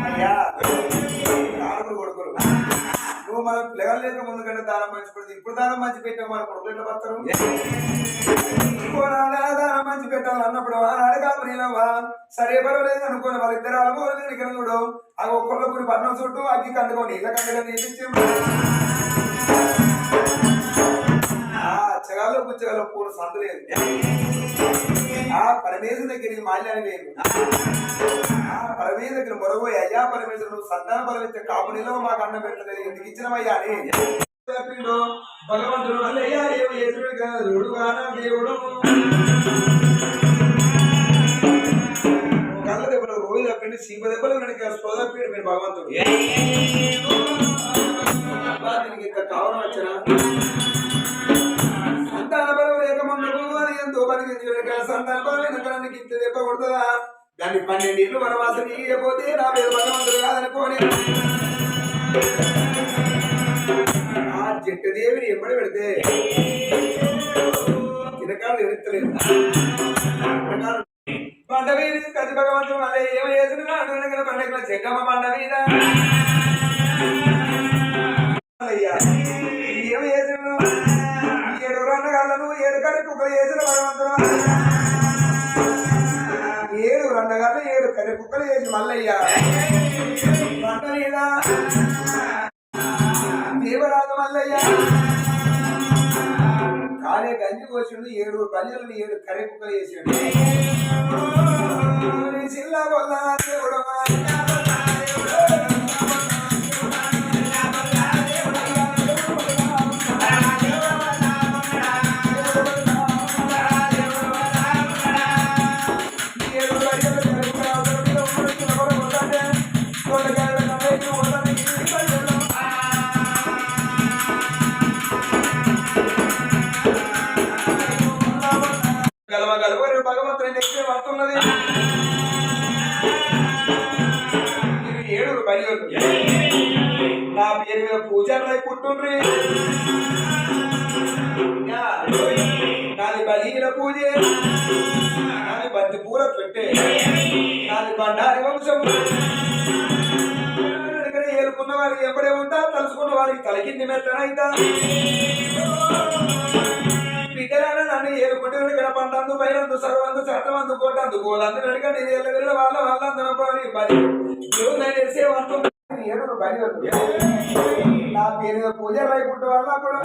అయ్యా నాలుగు కొడుకులు నువ్వు మనం పిల్లగలేక ముందు కంటే దానం మంచి పెడితే ఇప్పుడు దానం మంచి పెట్టావు మన కొడుకులు ఎట్లా పడతారు దానం మంచి పెట్టాలి అన్నప్పుడు అడగామా సరే పర్వాలేదు అనుకోని వాళ్ళిద్దరు అనుకోలేదు ఆ ఒక్కళ్ళ గురి పన్నం చుట్టూ అగ్గి కండుకొని ఇళ్ళ కండుగా తీపించి చెగాలో పుచ్చగాలో పూల సందు లేదు ఆ పరమేశ్వరు దగ్గరికి మాల్యాన్ని లేదు ఆ పరమేశ్వరు దగ్గర మొరబోయి అయ్యా పరమేశ్వరు నువ్వు సంతాన బలం ఇచ్చే కాపు నిలవ మాకు అన్నం పెట్టలేదు ఎందుకు ఇచ్చినవయ్యా అని చెప్పిండు భగవంతుడు అయ్యా ఎదురు దేవుడు కళ్ళ దెబ్బలు రోజు తప్పిండి సీప దెబ్బలు స్పృహ తప్పిండు మీరు భగవంతుడు దీనికి ఇంత కావడం వచ్చినా సంతాన బలం లేక ముందు అని ఎంతో పనికి సంతాన బలం వెనకానికి ఇంత దెబ్బ కొడుతుందా దాన్ని 12 ఏళ్ళు వనవాసం ఇయ్యకపోతే నా పేరు భగవంతుడు కాదనుకోని ఆ జట్టదేవిని ఎప్పటి పెడితే తినకాలు ఎడతలేదు బండ మీద కది భగవంతుడు మళ్ళీ ఏమో చేస్తున్నాడు పండుగ చెక్కమ్మ బండ మీద ఏమో చేసిన 7 రండగాళ్ళను 7 కర్రీ కుక్కలు చేసిన భగవంతుడు 7 రండగాళ్ళు 7 కర్రీ కుక్కలు చేసి మల్లయ్య బండ మీద దేవరాజు మల్లయ్య కాలే గంజి పోసిండు 7 బల్యలను 7 కర్రీ కుక్కలు చేసాడు చిల్లా వల్ల దేవుడు భగవంతుని నెక్కి వస్తున్నది 7 బలియలు నా పేరు మీద పూజారులై పుట్టుండ్రి నాది బలీల పూజే నాది బంతి పూల పెట్టే నాది బండారి వంశం ఏలుకున్న వారికి ఎప్పుడే ఉంటా తలుసుకున్న వారికి తలకింది మెత్తనైతా బిడ్డలారా నన్ను ఏలుకుంటే గడపండు బయలందు సర్వందు చట్టమందు కోటందు గోలందు నడిగా నేను ఎల్లగల వాళ్ళందరూ తెలిసే వంట 7 బయలు నా పేరు పూజ రైపుట్టు వాళ్ళప్పుడు